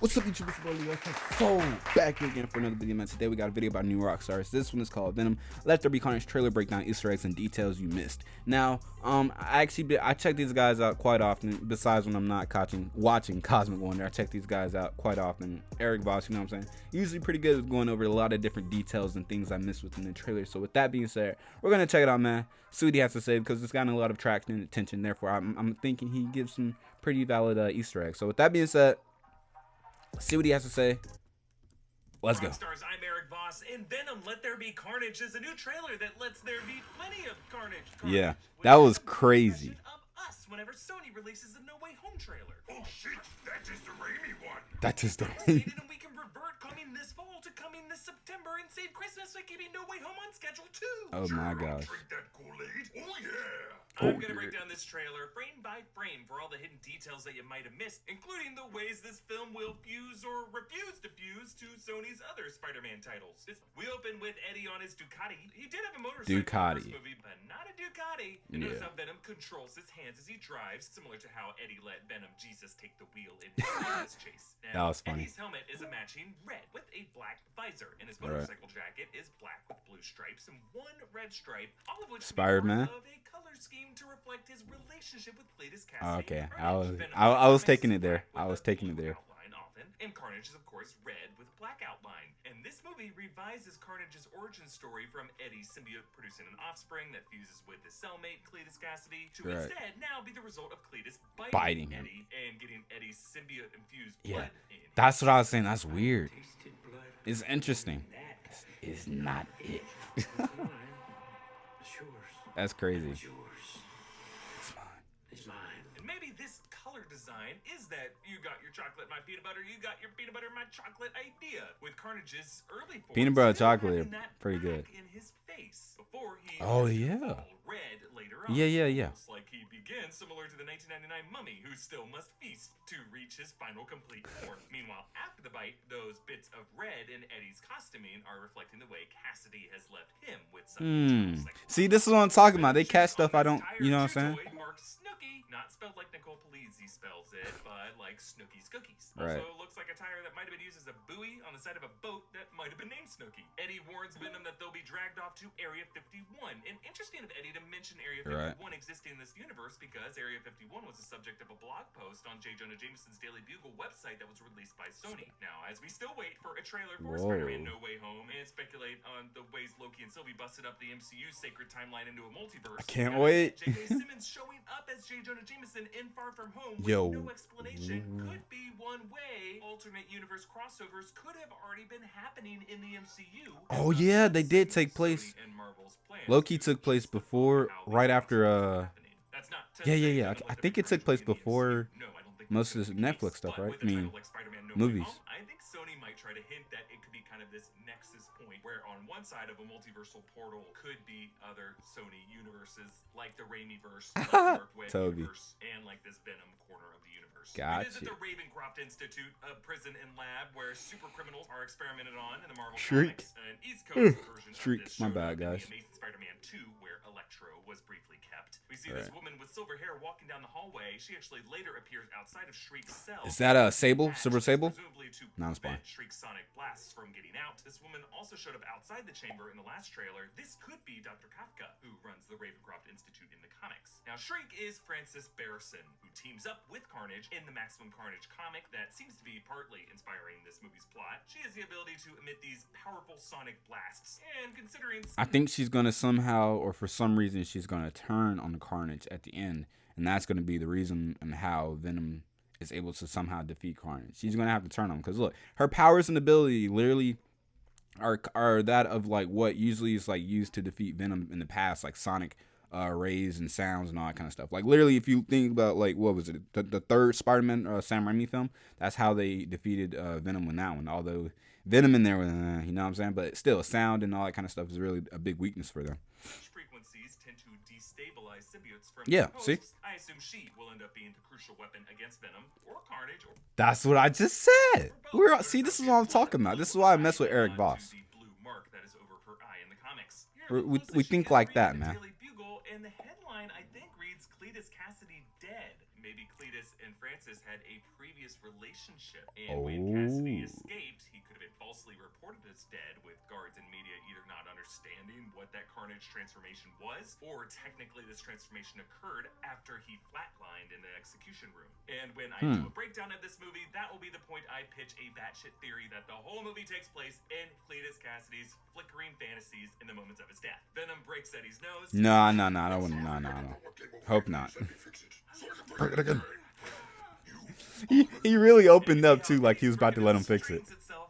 What's up, YouTube? It's your boy Leo. So back here again for another video, man. Today we got a video about new rock stars. This one is called Venom. Let There Be Carnage trailer breakdown, Easter eggs, and details you missed. Now, I check these guys out quite often. Besides when I'm not watching Cosmic Wonder, I check these guys out quite often. Eric Voss, you know what I'm saying? Usually pretty good at going over a lot of different details and things I missed within the trailer. So with that being said, we're gonna check it out, man. See what he has to say because it's gotten a lot of traction and attention. Therefore, I'm thinking he gives some pretty valid Easter eggs. So with that being said, let's see what he has to say. Let's go. Stars, I'm Eric Voss, and Venom Let There Be Carnage is a new trailer that lets there be plenty of carnage. Yeah, that was crazy. Of us whenever Sony releases a No Way Home trailer. Oh shit, that is the Raimi one. That is the And we can revert coming this fall to coming this September and save Christmas by keeping No Way Home on schedule too. Oh my gosh. Drink that Kool-Aid. Oh yeah. I'm gonna break down this trailer frame by frame for all the hidden details that you might have missed, including the ways this film will fuse or refuse to fuse to Sony's other Spider-Man titles. We open with Eddie on his Ducati. He did have a motorcycle in the first movie, but not a Ducati. And notice how Venom controls his hands as he drives, similar to how Eddie let Venom Jesus take the wheel in his chase. That was funny. Eddie's helmet is a matching red with a black visor, and his motorcycle jacket is black with blue stripes and one red stripe, all of which Spider-Man of a color scheme to reflect his relationship with Cletus Cassidy. Okay, I was taking it there. I was taking it there. Outline often, and Carnage is of course red with black outline. And this movie revises Carnage's origin story from Eddie's symbiote producing an offspring that fuses with his cellmate Cletus Cassidy to instead now be the result of Cletus biting Eddie and getting Eddie's symbiote infused blood in. That's what I was saying. That's weird. It's interesting. It's not it. That's crazy. And maybe this color design is that you got your chocolate, my peanut butter, you got your peanut butter, my chocolate idea. With Carnage's early form, Peanut butter chocolate, pretty good. In his face before he red later on. Yeah. Looks like he begins similar to the 1999 mummy who still must feast to reach his final complete form. Meanwhile, after the bite, those bits of red in Eddie's costuming are reflecting the way Cassidy has left him with some See, this is what I'm talking about. They catch stuff I don't, you know what I'm saying? Marked Snooki, not spelled like Nicole Polizzi spells it, but like Snooki's Cookies. Right. Also looks like a tire that might have been used as a buoy on the side of a boat that might have been named Snooki. Eddie warns Venom that they'll be dragged off to Area 51. And interesting of Eddie to mention Area 51 existing in this universe because Area 51 was the subject of a blog post on J. Jonah Jameson's Daily Bugle website that was released by Sony. Now, as we still wait for a trailer for Spider-Man No Way Home and speculate on the ways Loki and Sylvie busted up the MCU's sacred timeline into a multiverse, I can't wait. J.K. Simmons showing up as J. Jonah Jameson in Far From Home with no explanation could be one way alternate universe crossovers could have already been happening in the MCU. Oh yeah, they did take place. Loki took place before, right after, yeah. I think it took place before most of this Netflix stuff, right? I mean, movies. I think Sony might try to hint that it could be kind of this nexus point where on one side of a multiversal portal could be other Sony universes like the Raimi-verse, like the Mark Webb universe, and like this Venom corner of the universe. Gotcha. We visit the Ravencroft Institute, a prison and lab where super criminals are experimented on in the Marvel Shriek. comics. An East Coast version Shriek. of this My bad, guys. The Amazing Spider-Man 2, where Electro was briefly kept. We see this woman with silver hair walking down the hallway. She actually later appears outside of Shriek's cell. Is that a Sable? Silver Sable? Presumably to No, it's fine. prevent Shriek's sonic blasts from getting out. This woman also showed up outside the chamber in the last trailer. This could be Dr. Kafka, who runs the Ravencroft Institute in the comics. Now, Shriek is Frances Barrison, who teams up with Carnage in the Maximum Carnage comic that seems to be partly inspiring this movie's plot. She has the ability to emit these powerful sonic blasts, and considering I think she's gonna somehow, or for some reason, she's gonna turn on Carnage at the end, and that's gonna be the reason and how Venom is able to somehow defeat Carnage. She's gonna have to turn on him because look, her powers and ability literally are that of like what usually is like used to defeat Venom in the past, like sonic rays and sounds and all that kind of stuff. Like literally, if you think about like what was it, the third Spider-Man Sam Raimi film, that's how they defeated Venom in that one. Although Venom in there was, you know what I'm saying, but still, sound and all that kind of stuff is really a big weakness for them. Frequencies tend to destabilize symbiotes from see? I assume she will end up being the crucial weapon against Venom or Carnage. Or that's what I just said. See, this is what I'm talking about. This is why I mess with Eric Voss. The blue mark that is over her eye in the comics. We think like that, man. And the headline, I think, reads Cletus Cassidy dead. Maybe Cletus and Francis had a previous relationship, and when Cassidy escaped, he could have been falsely reported as dead, with guards and media either not understanding what that Carnage transformation was, or technically this transformation occurred after he flatlined in the execution room. And when I do a breakdown of this movie, that will be the point I pitch a batshit theory that the whole movie takes place in Cletus Cassidy's flickering fantasies in the moments of his death. Venom breaks Eddie's nose. No. I wouldn't. No. Hope not. Break it again. He really opened up too, like he was about to let him fix it.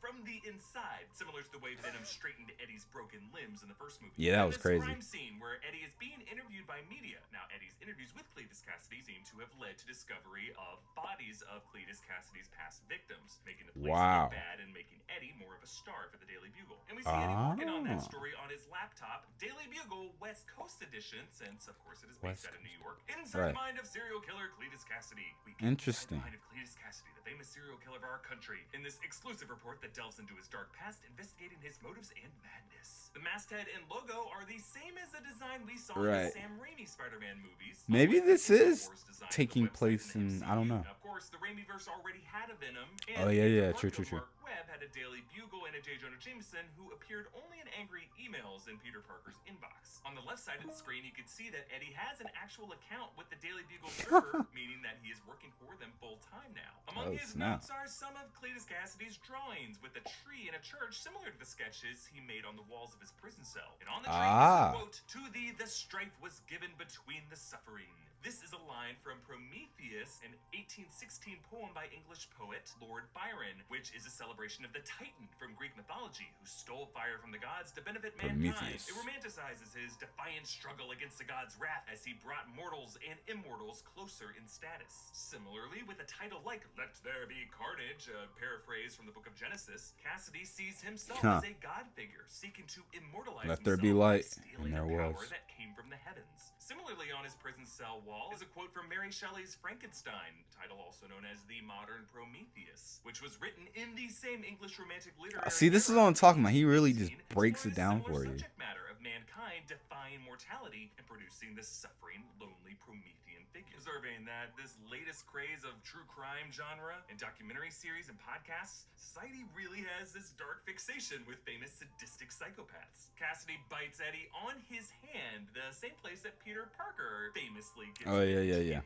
From the inside, similar to the way Venom straightened Eddie's broken limbs in the first movie. Yeah, that was crazy. Crime scene where Eddie is being interviewed by media. Now, Eddie's interviews with Cletus Cassidy seem to have led to discovery of bodies of Cletus Cassidy's past victims, making the place look bad and making Eddie more of a star for the Daily Bugle. And we see Eddie working on that story on his laptop, Daily Bugle West Coast edition, since of course it is based out of New York. Inside the mind of serial killer Cletus Cassidy. Interesting. Inside the mind of Cletus Cassidy, the famous serial killer of our country, in this exclusive report that delves into his dark past, investigating his motives and madness. The masthead and logo are the same as the design we saw in the Sam Raimi Spider-Man movies. Maybe this is taking place in, I don't know. Of course, the Raimiverse already had a Venom. And true. Mark Webb had a Daily Bugle and a J. Jonah Jameson, who appeared only in angry emails in Peter Parker's inbox. On the left side of the screen, you can see that Eddie has an actual account with the Daily Bugle server, meaning that he is working for them full time now. Among his notes are some of Cletus Cassidy's drawings, with a tree in a church similar to the sketches he made on the walls of his prison cell. And on the tree is a quote, "To thee the strife was given between the suffering." This is a line from Prometheus, an 1816 poem by English poet Lord Byron, which is a celebration of the Titan from Greek mythology, who stole fire from the gods to benefit mankind. It romanticizes his defiant struggle against the gods' wrath as he brought mortals and immortals closer in status. Similarly, with a title like Let There Be Carnage, a paraphrase from the book of Genesis, Cassidy sees himself as a god figure, seeking to immortalize Let there be light, and there was. That came from the heavens. Similarly, on his prison cell wall is a quote from Mary Shelley's Frankenstein, title also known as The Modern Prometheus, which was written in the same English romantic literary. See, this is what I'm talking about. He really just breaks it down for you. Subject matter of mankind defying mortality and producing the suffering, lonely Promethean figure. Observing that this latest craze of true crime genre and documentary series and podcasts, society really has this dark fixation with famous sadistic psychopaths. Cassidy bites Eddie on his hand, the same place that Peter Parker famously gets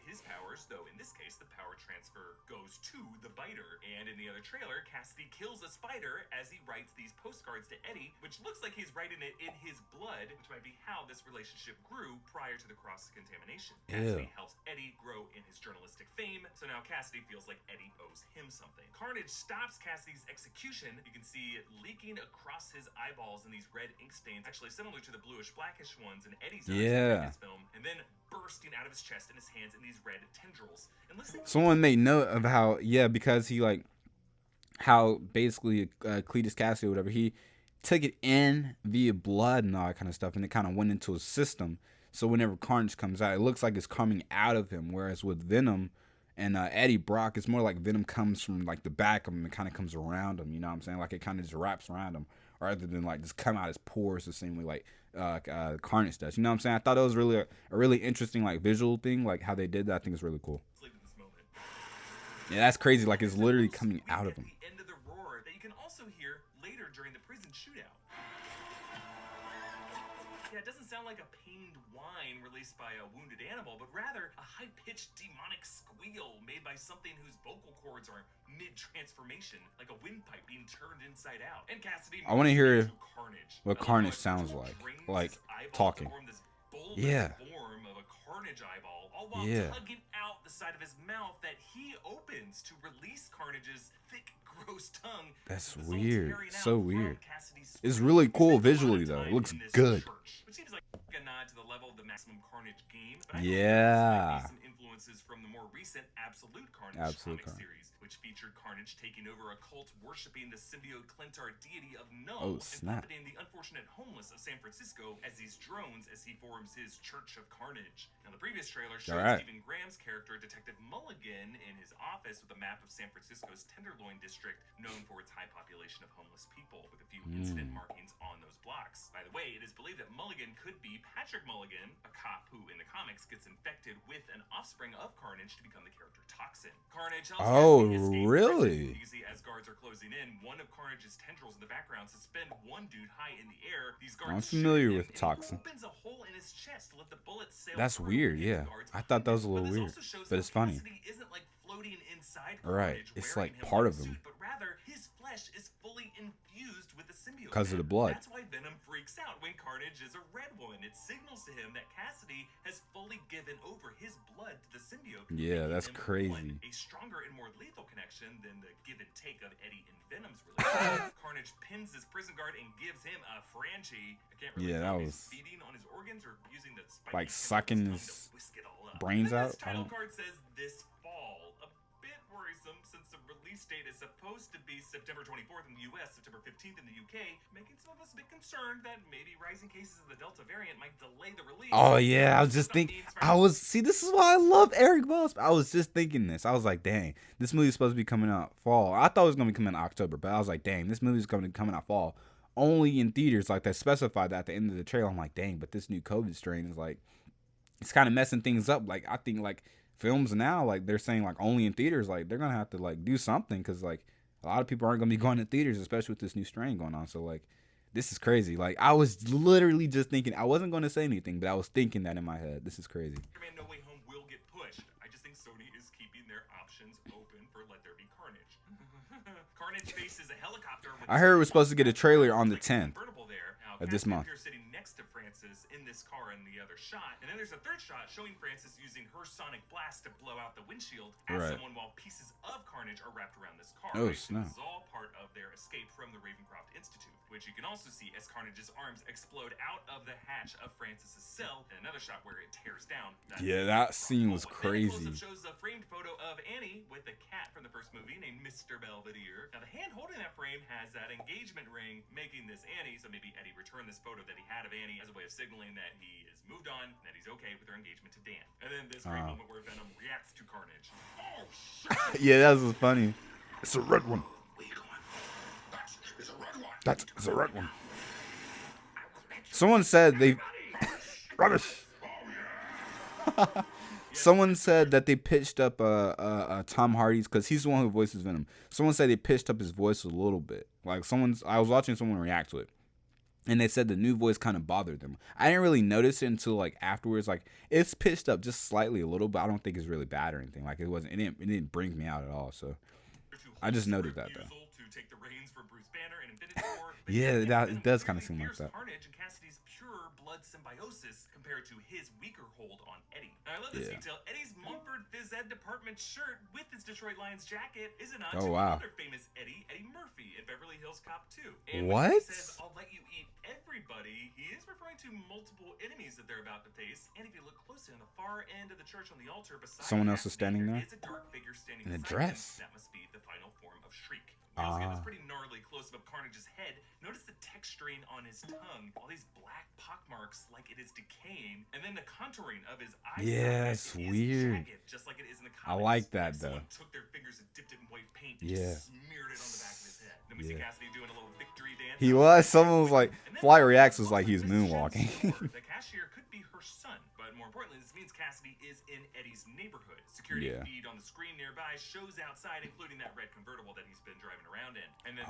his powers, though in this case the power transfer goes to the biter. And in the other trailer, Cassidy kills a spider as he writes these postcards to Eddie, which looks like he's writing it in his blood, which might be how this relationship grew prior to the cross-contamination. Cassidy helps Eddie grow in his journalistic fame, so now Cassidy feels like Eddie owes him something. Carnage stops Cassidy's execution. You can see it leaking across his eyeballs in these red ink stains, actually similar to the bluish-blackish ones in Eddie's eyes in this film, and then bursting out of his chest and his hands in these red tendrils. And listen, someone made note of how, because he how basically Cletus Cassidy or whatever, he took it in via blood and all that kind of stuff, and it kind of went into his system. So whenever Carnage comes out, it looks like it's coming out of him. Whereas with Venom and Eddie Brock, it's more like Venom comes from the back of him and kind of comes around him. You know what I'm saying? Like it kind of just wraps around him, rather than just come out his pores the same way Carnage does. You know what I'm saying? I thought it was really a really interesting visual thing, how they did that. I think it's really cool. Yeah, that's crazy. It's literally coming out of him. The end of the roar that you can also hear later during the prison shootout. Yeah, it doesn't sound like a pained whine released by a wounded animal, but rather a high-pitched demonic squeal made by something whose vocal cords are mid-transformation, like a windpipe being turned inside out. And Cassidy, I want to hear Carnage. what Carnage sounds like talking. Yeah. Form of a Carnage eyeball, all while tugging out the side of his mouth that he opens to release Carnage's thick, gross tongue. That's weird. So weird. It's really cool visually, though. It looks good. Which seems like a nod to the level of the Maximum Carnage game. But yeah. Some influences from the more recent Absolute Carnage comic series, which featured Carnage taking over a cult worshipping the symbiote Clentar deity of Null, and puppeting the unfortunate homeless of San Francisco as these drones as he forms his Church of Carnage. Now, the previous trailer showed Stephen Graham's character, Detective Mulligan, in his office with a map of San Francisco's Tenderloin district, known for its high population of homeless people, with a few incident markings on those blocks. By the way, it is believed that Mulligan could be Patrick Mulligan, a cop who in the comics gets infected with an offspring of Carnage to become the character Toxin. Carnage helps Cassidy escape really? prison. You see, as guards are closing in, one of Carnage's tendrils in the background suspend one dude high in the air. These guards I'm familiar shoot him, with Toxin. Opens a hole in his chest to let the bullets sail That's through weird, and hit yeah. the guards I thought that was a behind little him. weird, This also shows but that it's funny. Cassidy isn't like floating inside Right, Carnage, it's wearing like him part like of a him. suit, but rather his flesh is fully infused with the symbiote. Because of the blood. That's why Venom freaks out when Carnage is a red one. It signals to him that Cassidy has fully given over his blood to the symbiote. Yeah, that's him crazy. a stronger and more lethal connection than the give and take of Eddie and Venom's relationship. Carnage pins his prison guard and gives him a Franchi. I can't really tell if he's feeding on his organs or using the like sucking his brains out. This title card says this fall. A bit worrisome since the release date is supposed to be September 24th in the US, September 15th in the UK, making some of us a bit concerned that maybe rising cases of the Delta variant might delay the release. Oh yeah, I was just thinking. See, this is why I love Eric Voss. I was just thinking this. I was like, dang, this movie's supposed to be coming out fall. I thought it was gonna be coming out October, but I was like, dang, this movie's coming out fall. Only in theaters, like they specified that at the end of the trailer. I'm like, dang, but this new COVID strain is like, it's kind of messing things up. Like I think like films now, like they're saying like only in theaters, like they're gonna have to like do something because like a lot of people aren't gonna be going to theaters, especially with this new strain going on. So like this is crazy. Like I was literally just thinking, I wasn't gonna say anything, but I was thinking that in my head. This is crazy. Spider-Man No Way Home will get pushed. I just think Sony is keeping their options open for Let There Be Carnage. Carnage faces a helicopter. I heard it was supposed to get a trailer on the 10th of this month. Sitting next to Francis in this car in the other shot, and then there's a third shot showing Francis using her sonic blast to blow out the windshield at someone while pieces of Carnage are wrapped around this car. Oh, So snap. this is all part of their escape from the Ravencroft Institute, which you can also see as Carnage's arms explode out of the hatch of Francis's cell, and another shot where it tears down. Yeah, that scene was Then a crazy. close-up shows a framed photo of Annie with a cat from the first movie named Mr. Belvedere. Now the hand holding that frame has that engagement ring, making this Annie, so maybe Eddie returned this photo that he had of Annie as a way of signaling that he has moved on, that he's okay with her engagement to Dan. And then this great moment where Venom reacts to Carnage. Oh, shit. Yeah, that was funny. It's a red one. Where you going? That is a red one. That is a red one. Someone said they rubbish. Someone said that they pitched up Tom Hardy's, because he's the one who voices Venom. Someone said they pitched up his voice a little bit. Like I was watching someone react to it, and they said the new voice kind of bothered them. I didn't really notice it until like afterwards. Like it's pitched up just slightly a little, but I don't think it's really bad or anything. Like it wasn't. It didn't bring me out at all. So I just noted that though. To take the reins for Bruce Banner in Infinity War, Yeah, it does kind of seem like that. Carnage and Cassidy's pure blood symbiosis compared to his weaker hold on Eddie. Now, I love this detail. Eddie's Mumford Phys Ed department shirt with his Detroit Lions jacket is a nod to another famous Eddie Murphy in Beverly Hills Cop 2. And when he says, "I'll let you eat everybody," he is referring to multiple enemies that they're about to face. And if you look closely on the far end of the church on the altar, beside someone else is standing there is a dark figure standing in a beside dress. him. That must be the final form of Shriek. We also get this pretty gnarly close-up of Carnage's head. Notice the texturing on his tongue, all these black pockmarks like it is decaying, and then the contouring of his eyes. Yeah, it's weird. Jagged, just like it is in the I comics. like that though. Someone took their fingers and dipped it in white paint and just smeared it on the back of his head. Then we see Cassidy doing a little victory dance. He was. Someone was like, Fly Reacts was like he was moonwalking. The cashier could be her son, but more importantly, this means Cassidy is in Eddie's neighborhood. Security feed on the screen nearby shows outside, including that red convertible that he's been driving around in. And then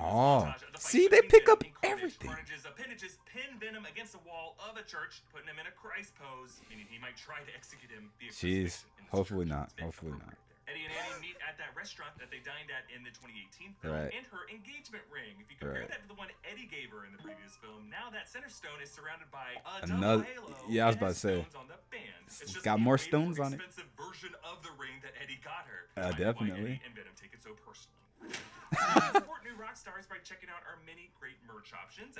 see, they pick up everything. Carnage's appendages pin Venom against the wall of a church, putting him in a Christ pose, meaning he might try to execute him via Jeez, crucifixion in this hopefully church. not. Hopefully not. Eddie and Annie meet at that restaurant that they dined at in the 2018 film, and her engagement ring. If you compare that to the one Eddie gave her in the previous film, now that center stone is surrounded by another halo. Yeah, I was about to say. On the band. It's just got more stones on it. Expensive version of the ring that Eddie got her. Definitely. And Venom take it so personally. Support new rock stars by checking out our many great merch options.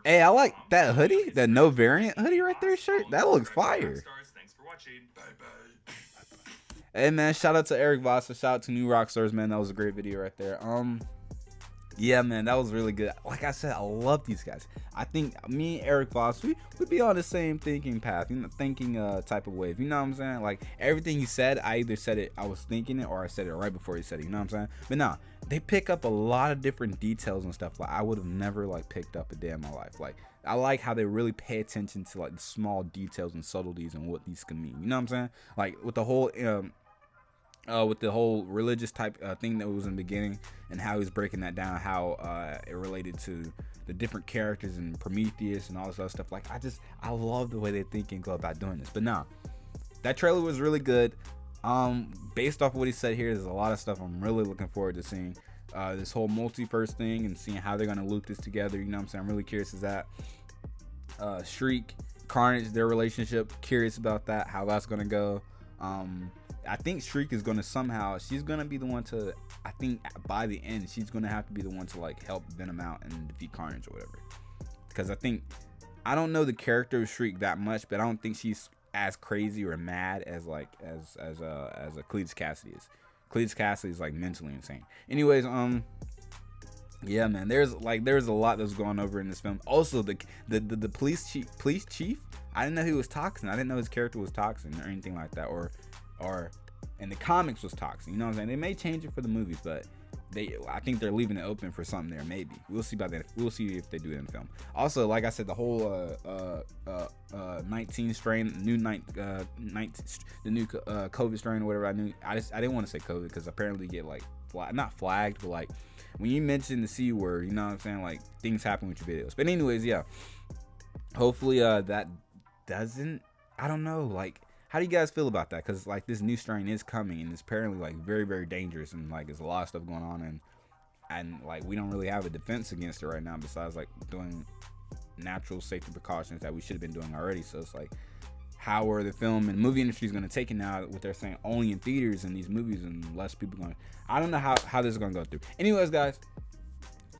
Hey, I like that hoodie, that no variant hoodie right there, shirt. That looks fire. Thanks for watching. Bye bye. Hey man, shout out to Eric Voss, shout out to New Rockstars, man. That was a great video right there. Yeah, man, that was really good. Like I said, I love these guys. I think me and Eric Voss, we be on the same thinking path, thinking type of wave. You know what I'm saying? Like everything he said, I either said it, I was thinking it, or I said it right before he said it. You know what I'm saying? But nah, they pick up a lot of different details and stuff. Like I would have never like picked up a day in my life. Like I like how they really pay attention to like the small details and subtleties and what these can mean. You know what I'm saying? Like with the whole religious type thing that was in the beginning, and how he's breaking that down, how it related to the different characters and Prometheus and all this other stuff. Like I love the way they think and go about doing this. But nah, that trailer was really good. Based off of what he said here, there's a lot of stuff I'm really looking forward to seeing. This whole multiverse thing and seeing how they're gonna loop this together. You know what I'm saying? I'm really curious as that. Shriek, Carnage, their relationship. Curious about that, how that's gonna go. I think Shriek is gonna she's gonna be the one to, I think by the end, she's gonna have to be the one to like help Venom out and defeat Carnage or whatever. Because I don't know the character of Shriek that much, but I don't think she's as crazy or mad as like as a Cletus Cassidy is. Cletus Cassidy is like mentally insane. Anyways, yeah, man, there's a lot that's going over in this film. Also, the police chief, I didn't know he was Toxin. I didn't know his character was Toxin or anything like that, or in the comics was Toxin. You know what I'm saying? They may change it for the movies, but I think they're leaving it open for something there. Maybe we'll see about that. We'll see if they do it in the film. Also, like I said, the whole 19 strain, the new COVID strain or whatever. I didn't want to say COVID because apparently you get like not flagged, but like when you mention the C word, you know what I'm saying? Like things happen with your videos. But anyways, yeah. Hopefully that doesn't. I don't know. Like, how do you guys feel about that? Because like this new strain is coming and it's apparently like very, very dangerous, and like there's a lot of stuff going on, and like we don't really have a defense against it right now besides like doing natural safety precautions that we should have been doing already. So it's like, how are the film and movie industry is going to take it now? What they're saying only in theaters and these movies and less people going. I don't know how this is going to go through. Anyways, guys,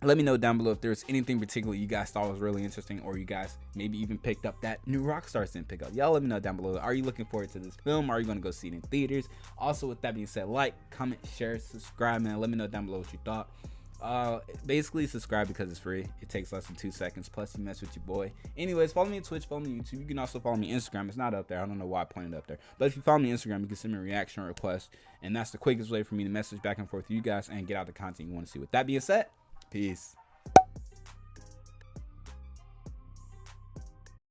let me know down below if there's anything particular you guys thought was really interesting, or you guys maybe even picked up that new Rockstars didn't pick up. Y'all let me know down below. Are you looking forward to this film? Are you going to go see it in theaters? Also, with that being said, like, comment, share, subscribe, man. Let me know down below what you thought. Basically subscribe because it's free. It takes less than 2 seconds, plus you mess with your boy. Anyways, follow me on Twitch, follow me on YouTube. You can also follow me on Instagram. It's not up there. I don't know why I pointed up there, but if you follow me on Instagram, you can send me a reaction request, and that's the quickest way for me to message back and forth with you guys and get out the content you want to see. With that being said, peace.